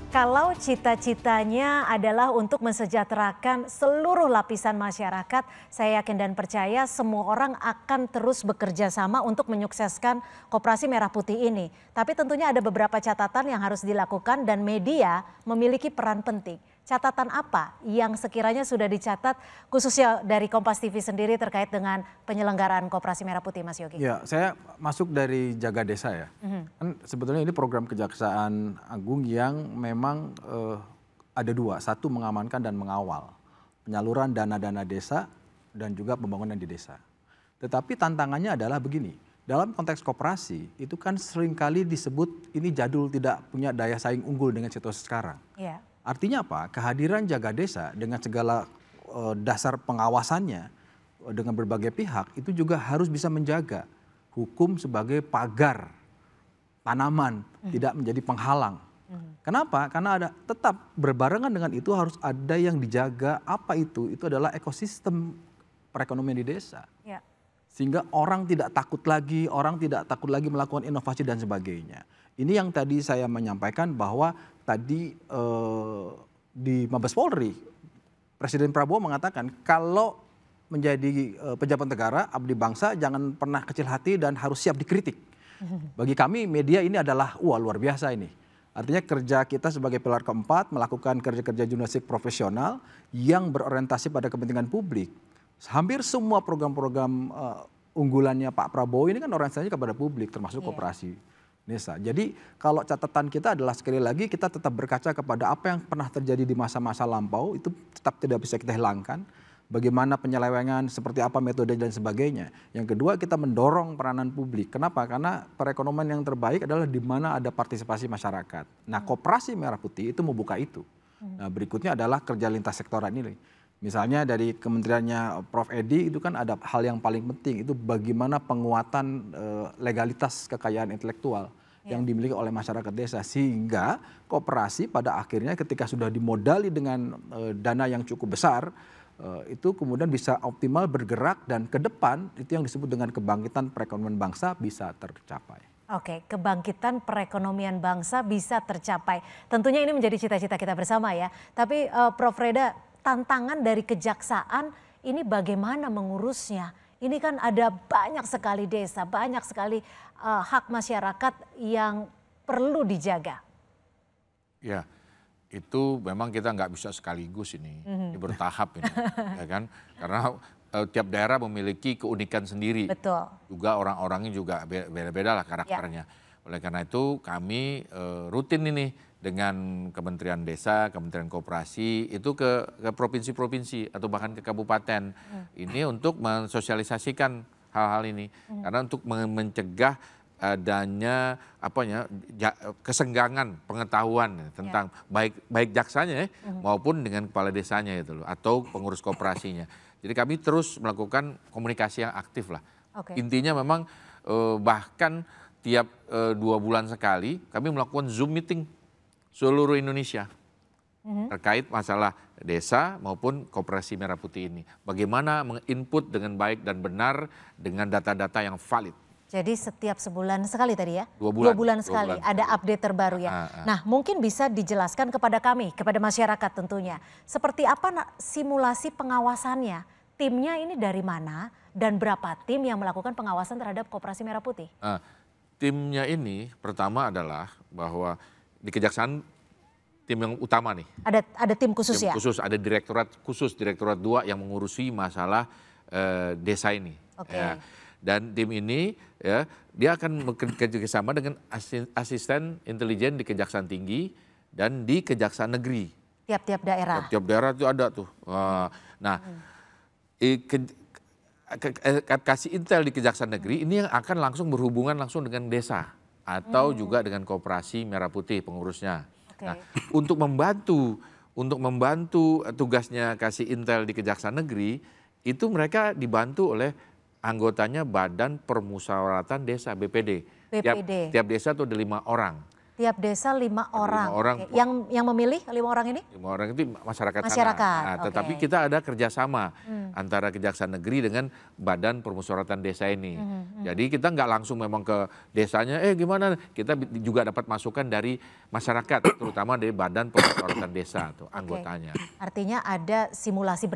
Kalau cita-citanya adalah untuk mensejahterakan seluruh lapisan masyarakat, saya yakin dan percaya semua orang akan terus bekerja sama untuk menyukseskan Koperasi Merah Putih ini. Tapi tentunya ada beberapa catatan yang harus dilakukan dan media memiliki peran penting. Catatan apa yang sekiranya sudah dicatat khususnya dari Kompas TV sendiri terkait dengan penyelenggaraan Koperasi Merah Putih, Mas Yogi? Ya, saya masuk dari Jaga Desa ya. Kan sebetulnya ini program Kejaksaan Agung yang memang ada dua. Satu, mengamankan dan mengawal penyaluran dana-dana desa dan juga pembangunan di desa. Tetapi tantangannya adalah begini. Dalam konteks koperasi itu kan seringkali disebut ini jadul, tidak punya daya saing unggul dengan situasi sekarang. Ya. Artinya apa? Kehadiran Jaga Desa dengan segala dasar pengawasannya dengan berbagai pihak itu juga harus bisa menjaga hukum sebagai pagar tanaman, tidak menjadi penghalang. Kenapa? Karena ada tetap berbarengan dengan itu harus ada yang dijaga. Apa itu? Itu adalah ekosistem perekonomian di desa. Ya. Sehingga orang tidak takut lagi melakukan inovasi dan sebagainya. Ini yang tadi saya menyampaikan bahwa tadi di Mabes Polri, Presiden Prabowo mengatakan kalau menjadi pejabat negara, abdi bangsa jangan pernah kecil hati dan harus siap dikritik. Bagi kami media ini adalah luar biasa ini. Artinya kerja kita sebagai pilar keempat melakukan kerja-kerja jurnalistik profesional yang berorientasi pada kepentingan publik. Hampir semua program-program unggulannya Pak Prabowo ini kan orientasinya kepada publik termasuk koperasi desa. Jadi kalau catatan kita adalah sekali lagi kita tetap berkaca kepada apa yang pernah terjadi di masa-masa lampau itu tetap tidak bisa kita hilangkan. Bagaimana penyelewengan, seperti apa metode dan sebagainya. Yang kedua kita mendorong peranan publik. Kenapa? Karena perekonomian yang terbaik adalah di mana ada partisipasi masyarakat. Nah, Koperasi Merah Putih itu membuka itu. Nah, berikutnya adalah kerja lintas sektoral ini. Misalnya dari kementeriannya Prof. Edi itu kan ada hal yang paling penting, itu bagaimana penguatan legalitas kekayaan intelektual yang dimiliki oleh masyarakat desa. Sehingga koperasi pada akhirnya ketika sudah dimodali dengan dana yang cukup besar, itu kemudian bisa optimal bergerak dan ke depan itu yang disebut dengan kebangkitan perekonomian bangsa bisa tercapai. Oke, kebangkitan perekonomian bangsa bisa tercapai. Tentunya ini menjadi cita-cita kita bersama ya. Tapi Prof. Reda, tantangan dari kejaksaan ini bagaimana mengurusnya? Ini kan ada banyak sekali desa, banyak sekali hak masyarakat yang perlu dijaga. Ya, itu memang kita nggak bisa sekaligus ini bertahap ini, ya kan? Karena tiap daerah memiliki keunikan sendiri. Betul. Juga orang-orangnya juga beda-beda lah karakternya. Oleh karena itu kami rutin ini dengan Kementerian Desa, Kementerian Koperasi itu ke provinsi-provinsi atau bahkan ke kabupaten ini untuk mensosialisasikan hal-hal ini. Karena untuk mencegah adanya kesenggangan pengetahuan tentang baik jaksanya maupun dengan kepala desanya itu loh, atau pengurus koperasinya. Jadi kami terus melakukan komunikasi yang aktif lah. Intinya memang bahkan tiap 2 bulan sekali kami melakukan Zoom meeting seluruh Indonesia terkait masalah desa maupun Koperasi Merah Putih ini. Bagaimana menginput dengan baik dan benar dengan data-data yang valid. Jadi setiap sebulan sekali tadi ya? 2 bulan. 2 bulan sekali ada update terbaru ya. Nah, mungkin bisa dijelaskan kepada kami, kepada masyarakat tentunya. Seperti apa simulasi pengawasannya? Timnya ini dari mana dan berapa tim yang melakukan pengawasan terhadap Koperasi Merah Putih? Timnya ini pertama adalah bahwa di Kejaksaan tim yang utama nih. Ada tim khusus tim ya? Khusus, ada direktorat khusus, direktorat 2 yang mengurusi masalah desa ini. Ya. Dan tim ini ya dia akan bekerja sama dengan asisten intelijen di Kejaksaan Tinggi dan di Kejaksaan Negeri. Tiap-tiap daerah? Tiap daerah itu ada tuh. Nah, kasih intel di Kejaksaan Negeri ini yang akan langsung berhubungan langsung dengan desa atau juga dengan Koperasi Merah Putih pengurusnya. Nah, untuk membantu tugasnya kasih intel di Kejaksaan Negeri itu mereka dibantu oleh anggotanya Badan Permusyawaratan Desa BPD. Tiap desa tuh ada 5 orang. Tiap desa 5 orang. 5 orang. Oke. Yang memilih 5 orang ini? 5 orang itu masyarakat sana. Masyarakat, Nah, tetapi oke. kita ada kerjasama antara Kejaksaan Negeri dengan Badan Permusyawaratan Desa ini. Jadi kita nggak langsung memang ke desanya, gimana? Kita juga dapat masukan dari masyarakat, terutama dari Badan Permusyawaratan Desa atau anggotanya. Artinya ada simulasi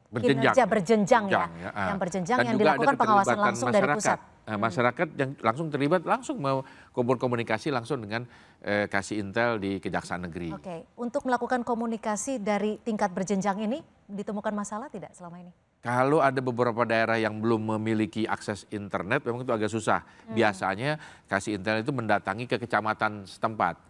Berjenjang. kinerja berjenjang ya, yang berjenjang Dan yang juga dilakukan ada pengawasan keterlibatan langsung dari pusat. Nah, masyarakat yang langsung terlibat langsung mau komunikasi langsung dengan Kasih Intel di Kejaksaan Negeri. Oke, untuk melakukan komunikasi dari tingkat berjenjang ini ditemukan masalah tidak selama ini? Kalau ada beberapa daerah yang belum memiliki akses internet, memang itu agak susah. Biasanya Kasih Intel itu mendatangi ke kecamatan setempat.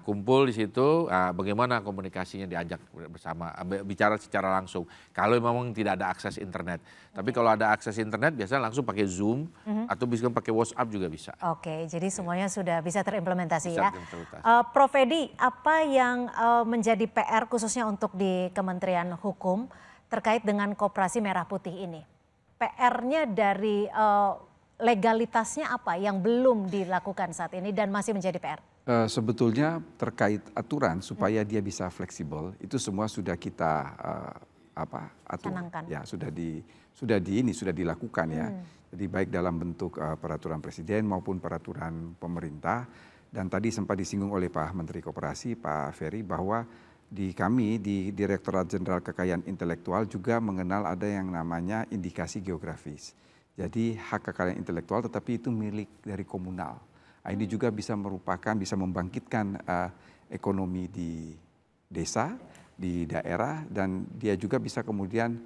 Kumpul di situ, bagaimana komunikasinya diajak bersama, bicara secara langsung. Kalau memang tidak ada akses internet. Tapi kalau ada akses internet, biasanya langsung pakai Zoom atau bisa pakai WhatsApp juga bisa. Oke, jadi semuanya sudah bisa terimplementasi Bisa ya. terimplementasi. Prof. Edi, apa yang menjadi PR khususnya untuk di Kementerian Hukum terkait dengan Koperasi Merah Putih ini? PR-nya dari legalitasnya apa yang belum dilakukan saat ini dan masih menjadi PR? Sebetulnya terkait aturan supaya dia bisa fleksibel itu semua sudah kita atur. Canangkan. Ya sudah dilakukan ya. Jadi baik dalam bentuk peraturan presiden maupun peraturan pemerintah. Dan tadi sempat disinggung oleh Pak Menteri Koperasi Pak Ferry bahwa kami di Direktorat Jenderal Kekayaan Intelektual juga mengenal ada yang namanya indikasi geografis. Jadi hak kekayaan intelektual tetapi itu milik dari komunal. Ini juga bisa membangkitkan ekonomi di desa, di daerah, dan dia juga bisa kemudian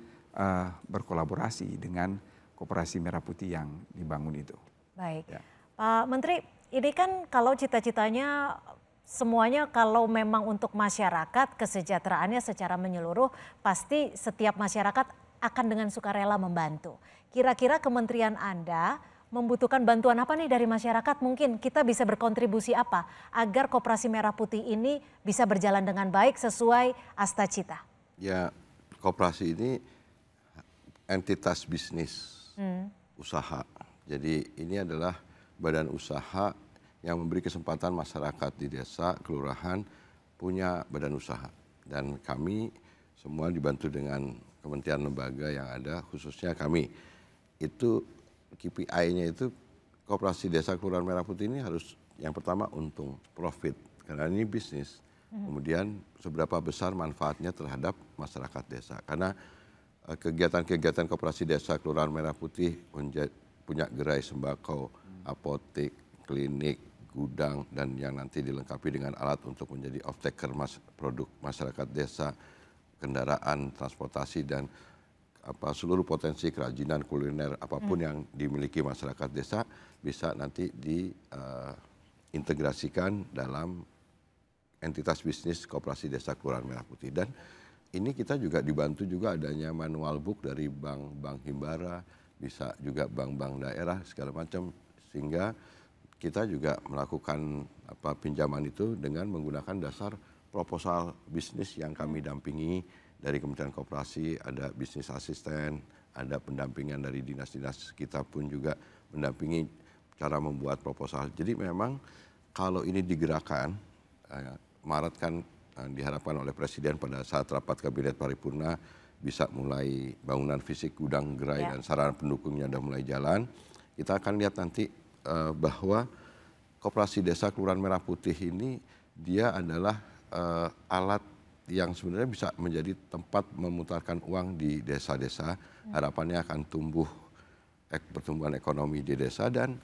berkolaborasi dengan Koperasi Merah Putih yang dibangun itu. Baik, ya. Pak Menteri, ini kan kalau cita-citanya semuanya kalau memang untuk masyarakat kesejahteraannya secara menyeluruh, pasti setiap masyarakat akan dengan sukarela membantu. Kira-kira kementerian Anda membutuhkan bantuan apa nih dari masyarakat? Mungkin kita bisa berkontribusi apa agar Koperasi Merah Putih ini bisa berjalan dengan baik sesuai asta cita? Ya, koperasi ini entitas bisnis usaha. Jadi ini adalah badan usaha yang memberi kesempatan masyarakat di desa, kelurahan punya badan usaha. Dan kami semua dibantu dengan kementerian lembaga yang ada, khususnya kami. Itu KPI-nya itu Koperasi Desa Kelurahan Merah Putih ini harus yang pertama untung, profit, karena ini bisnis. Kemudian seberapa besar manfaatnya terhadap masyarakat desa. Karena kegiatan-kegiatan Koperasi Desa Kelurahan Merah Putih punya gerai sembako, apotek, klinik, gudang, dan yang nanti dilengkapi dengan alat untuk menjadi off-taker produk masyarakat desa, kendaraan, transportasi, dan seluruh potensi kerajinan kuliner apapun yang dimiliki masyarakat desa bisa nanti diintegrasikan dalam entitas bisnis Koperasi Desa Kelurahan Merah Putih. Dan ini kita juga dibantu juga adanya manual book dari bank himbara, bisa juga bank-bank daerah segala macam, sehingga kita juga melakukan pinjaman itu dengan menggunakan dasar proposal bisnis yang kami dampingi. Dari Kementerian Koperasi ada bisnis asisten, ada pendampingan dari dinas-dinas, kita pun juga mendampingi cara membuat proposal. Jadi memang kalau ini digerakkan, Maret kan diharapkan oleh Presiden pada saat rapat Kabinet Paripurna bisa mulai bangunan fisik gudang, gerai, dan sarana pendukungnya sudah mulai jalan. Kita akan lihat nanti bahwa Koperasi Desa Kelurahan Merah Putih ini dia adalah alat yang sebenarnya bisa menjadi tempat memutarkan uang di desa-desa. Harapannya akan tumbuh pertumbuhan ekonomi di desa, dan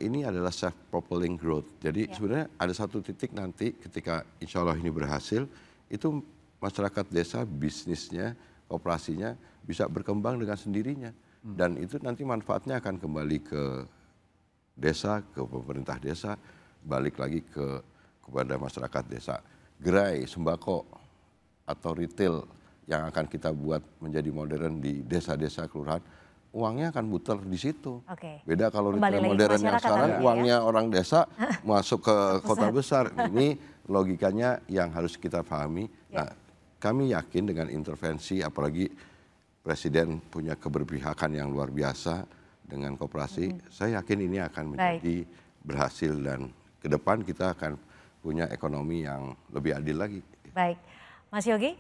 ini adalah self-propelling growth. Jadi sebenarnya ada satu titik nanti ketika insya Allah ini berhasil, itu masyarakat desa bisnisnya, koperasinya bisa berkembang dengan sendirinya. Dan itu nanti manfaatnya akan kembali ke desa, ke pemerintah desa, balik lagi kepada masyarakat desa. Gerai, sembako, atau retail yang akan kita buat menjadi modern di desa-desa kelurahan, uangnya akan muter di situ. Beda kalau retail modern yang sekarang, uangnya orang desa masuk ke kota besar. Ini logikanya yang harus kita pahami. Nah, kami yakin dengan intervensi, apalagi Presiden punya keberpihakan yang luar biasa dengan koperasi, saya yakin ini akan menjadi berhasil dan ke depan kita akan punya ekonomi yang lebih adil lagi. Baik, Mas Yogi,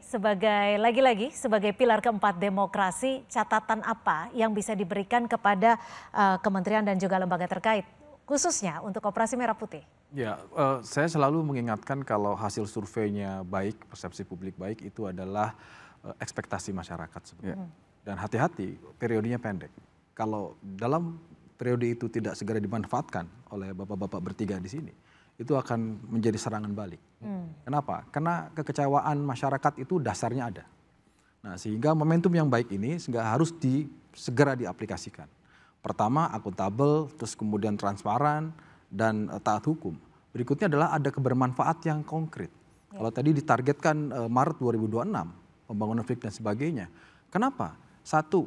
lagi-lagi sebagai pilar keempat demokrasi, catatan apa yang bisa diberikan kepada kementerian dan juga lembaga terkait, khususnya untuk Koperasi Merah Putih? Ya, saya selalu mengingatkan kalau hasil surveinya baik, persepsi publik baik, itu adalah ekspektasi masyarakat sebenarnya. Dan hati-hati, periodenya pendek. Kalau dalam periode itu tidak segera dimanfaatkan oleh bapak-bapak bertiga di sini, itu akan menjadi serangan balik. Kenapa? Karena kekecewaan masyarakat itu dasarnya ada. Nah, sehingga momentum yang baik ini harus segera diaplikasikan. Pertama, akuntabel, terus kemudian transparan, dan taat hukum. Berikutnya adalah ada kebermanfaat yang konkret. Kalau tadi ditargetkan Maret 2026, pembangunan FIK dan sebagainya. Kenapa? Satu,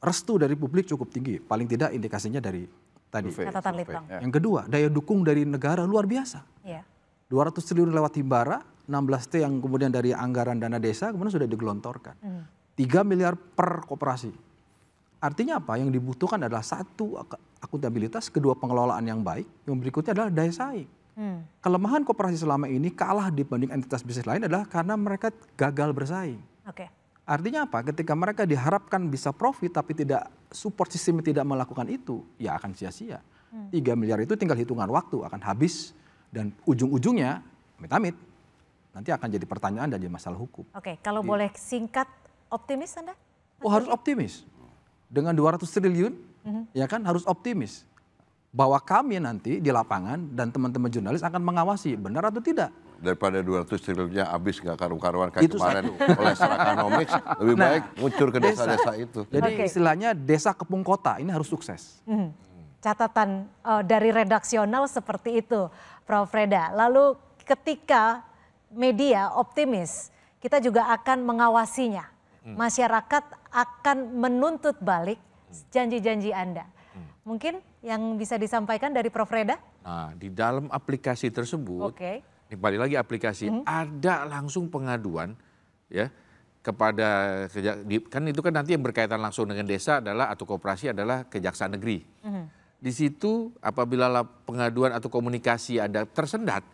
restu dari publik cukup tinggi. Paling tidak indikasinya dari tadi. Catatan Litbang. Yang kedua, daya dukung dari negara luar biasa. 200 triliun lewat Himbara, 16T yang kemudian dari anggaran dana desa kemudian sudah digelontorkan. 3 miliar per koperasi. Artinya apa? Yang dibutuhkan adalah satu, akuntabilitas, kedua pengelolaan yang baik, yang berikutnya adalah daya saing. Kelemahan koperasi selama ini kalah dibanding entitas bisnis lain adalah karena mereka gagal bersaing. Artinya apa? Ketika mereka diharapkan bisa profit tapi tidak support sistem tidak melakukan itu, ya akan sia-sia. 3 miliar itu tinggal hitungan waktu akan habis dan ujung-ujungnya amit-amit nanti akan jadi pertanyaan dan jadi masalah hukum. Kalau boleh singkat, optimis Anda? Oh, harus optimis. Dengan 200 triliun, ya kan harus optimis bahwa kami nanti di lapangan dan teman-teman jurnalis akan mengawasi benar atau tidak. Daripada 200 triliunnya habis nggak karu-karuan kayak kemarin oleh Seracanomics, lebih baik ngucur ke desa-desa itu. Jadi istilahnya desa kepung kota ini harus sukses. Catatan dari redaksional seperti itu, Prof. Freda. Lalu ketika media optimis, kita juga akan mengawasinya. Masyarakat akan menuntut balik janji-janji Anda. Mungkin yang bisa disampaikan dari Prof. Freda? Nah, di dalam aplikasi tersebut, ini balik lagi aplikasi, ada langsung pengaduan ya kepada kan itu kan nanti yang berkaitan langsung dengan desa adalah atau koperasi adalah Kejaksaan Negeri. Di situ apabila pengaduan atau komunikasi ada tersendat,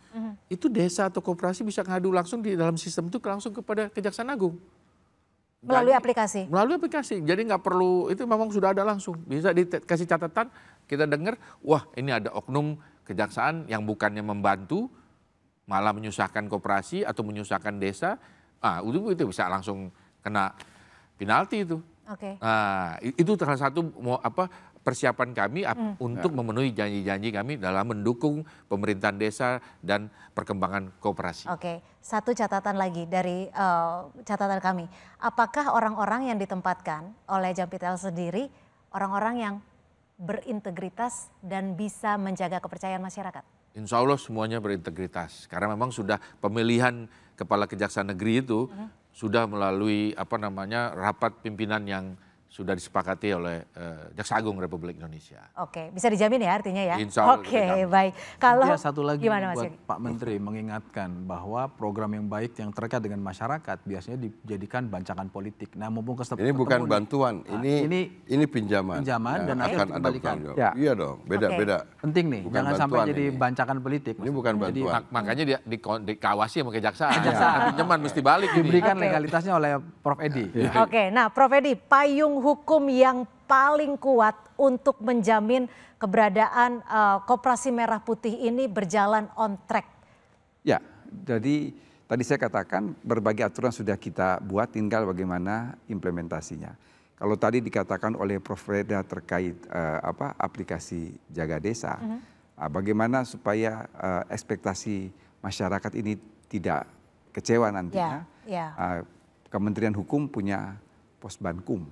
itu desa atau koperasi bisa ngadu langsung di dalam sistem itu langsung kepada Kejaksaan Agung. Melalui aplikasi? Melalui aplikasi, jadi nggak perlu, itu memang sudah ada langsung. Bisa dikasih catatan, kita dengar, wah ini ada oknum kejaksaan yang bukannya membantu, malah menyusahkan koperasi atau menyusahkan desa, itu bisa langsung kena penalti itu. Nah, itu salah satu persiapan kami untuk memenuhi janji-janji kami dalam mendukung pemerintahan desa dan perkembangan koperasi. Satu catatan lagi dari catatan kami. Apakah orang-orang yang ditempatkan oleh Jampitel sendiri orang-orang yang berintegritas dan bisa menjaga kepercayaan masyarakat? Insya Allah semuanya berintegritas. Karena memang sudah pemilihan kepala Kejaksaan Negeri itu sudah melalui rapat pimpinan yang sudah disepakati oleh Jaksa Agung Republik Indonesia. Bisa dijamin ya artinya ya? Insya Allah baik. Kalau satu lagi gimana, buat Pak Menteri mengingatkan bahwa program yang baik yang terkait dengan masyarakat biasanya dijadikan bancakan politik. Nah, mumpung ini bukan bantuan, ini pinjaman. Pinjaman dan akan ada dikembalikan. Iya dong, beda-beda. Penting nih, bukan jangan sampai jadi bancakan politik. Ini bukan bantuan. Makanya dikawasi sama Kejaksaan. Pinjaman mesti balik. Diberikan legalitasnya oleh Prof. Edi. Nah Prof. Edi, payung hukum yang paling kuat untuk menjamin keberadaan Koperasi Merah Putih ini berjalan on track. Ya, jadi tadi saya katakan berbagai aturan sudah kita buat, tinggal bagaimana implementasinya. Kalau tadi dikatakan oleh Prof. Freda terkait aplikasi Jaga Desa, bagaimana supaya ekspektasi masyarakat ini tidak kecewa nantinya. Kementerian Hukum punya Posbankum.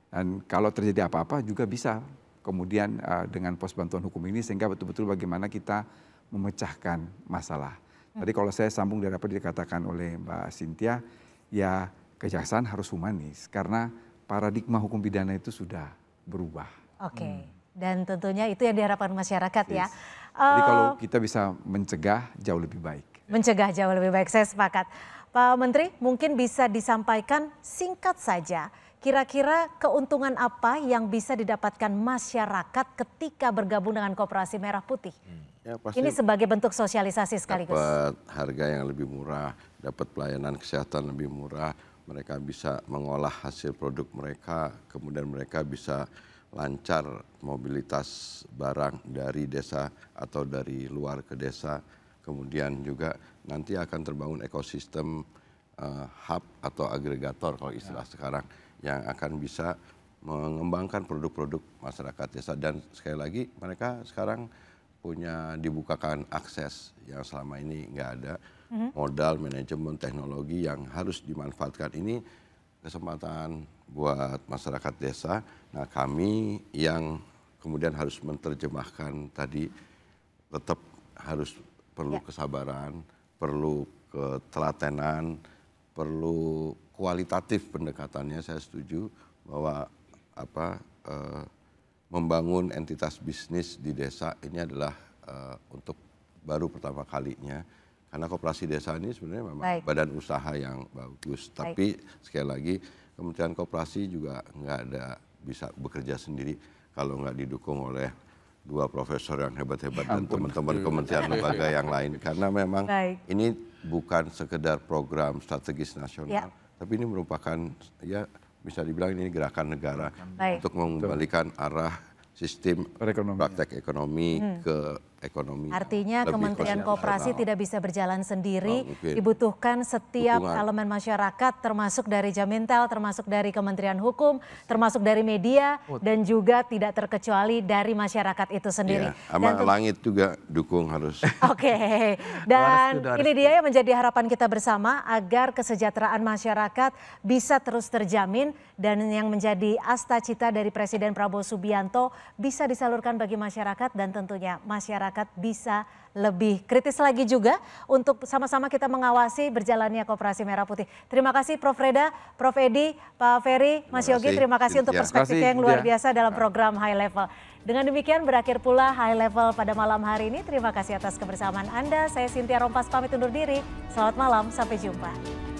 Dan kalau terjadi apa-apa juga bisa kemudian dengan pos bantuan hukum ini sehingga betul-betul bagaimana kita memecahkan masalah. Tadi kalau saya sambung dari apa dikatakan oleh Mbak Cynthia, ya kejaksaan harus humanis karena paradigma hukum pidana itu sudah berubah. Dan tentunya itu yang diharapkan masyarakat ya. Jadi kalau kita bisa mencegah jauh lebih baik. Mencegah jauh lebih baik, saya sepakat. Pak Menteri, mungkin bisa disampaikan singkat saja Kira-kira keuntungan apa yang bisa didapatkan masyarakat ketika bergabung dengan Koperasi Merah Putih? Ya, pasti Ini sebagai bentuk sosialisasi sekaligus. dapat harga yang lebih murah, dapat pelayanan kesehatan lebih murah, mereka bisa mengolah hasil produk mereka, kemudian mereka bisa lancar mobilitas barang dari desa atau dari luar ke desa. Kemudian juga nanti akan terbangun ekosistem hub atau agregator kalau istilah sekarang yang akan bisa mengembangkan produk-produk masyarakat desa. Dan sekali lagi mereka sekarang punya dibukakan akses yang selama ini nggak ada, modal, manajemen, teknologi yang harus dimanfaatkan. Ini kesempatan buat masyarakat desa. Nah, kami yang kemudian harus menerjemahkan tadi tetap harus perlu kesabaran, perlu ketelatenan, perlu kualitatif pendekatannya. Saya setuju bahwa membangun entitas bisnis di desa ini adalah untuk baru pertama kalinya. Karena koperasi desa ini sebenarnya memang badan usaha yang bagus. Tapi sekali lagi Kementerian Koperasi juga nggak ada bisa bekerja sendiri kalau nggak didukung oleh 2 profesor yang hebat-hebat dan teman-teman kementerian lembaga yang lain. Karena memang ini bukan sekedar program strategis nasional, tapi ini merupakan ya bisa dibilang ini gerakan negara untuk mengembalikan arah sistem praktek ekonomi ke ekonomi. Artinya Kementerian Koperasi tidak bisa berjalan sendiri, dibutuhkan setiap elemen masyarakat termasuk dari Jamintel, termasuk dari Kementerian Hukum, termasuk dari media dan juga tidak terkecuali dari masyarakat itu sendiri. Sama langit juga dukung harus. Oke, dan ini dia yang menjadi harapan kita bersama agar kesejahteraan masyarakat bisa terus terjamin dan yang menjadi asta cita dari Presiden Prabowo Subianto bisa disalurkan bagi masyarakat dan tentunya masyarakat bisa lebih kritis lagi juga untuk sama-sama kita mengawasi berjalannya Koperasi Merah Putih. Terima kasih Prof. Reda, Prof. Edi, Pak Ferry, Mas Yogi, terima kasih untuk perspektifnya yang luar biasa dalam program High Level. Dengan demikian berakhir pula High Level pada malam hari ini. Terima kasih atas kebersamaan Anda. Saya Cynthia Rompas pamit undur diri. Selamat malam, sampai jumpa.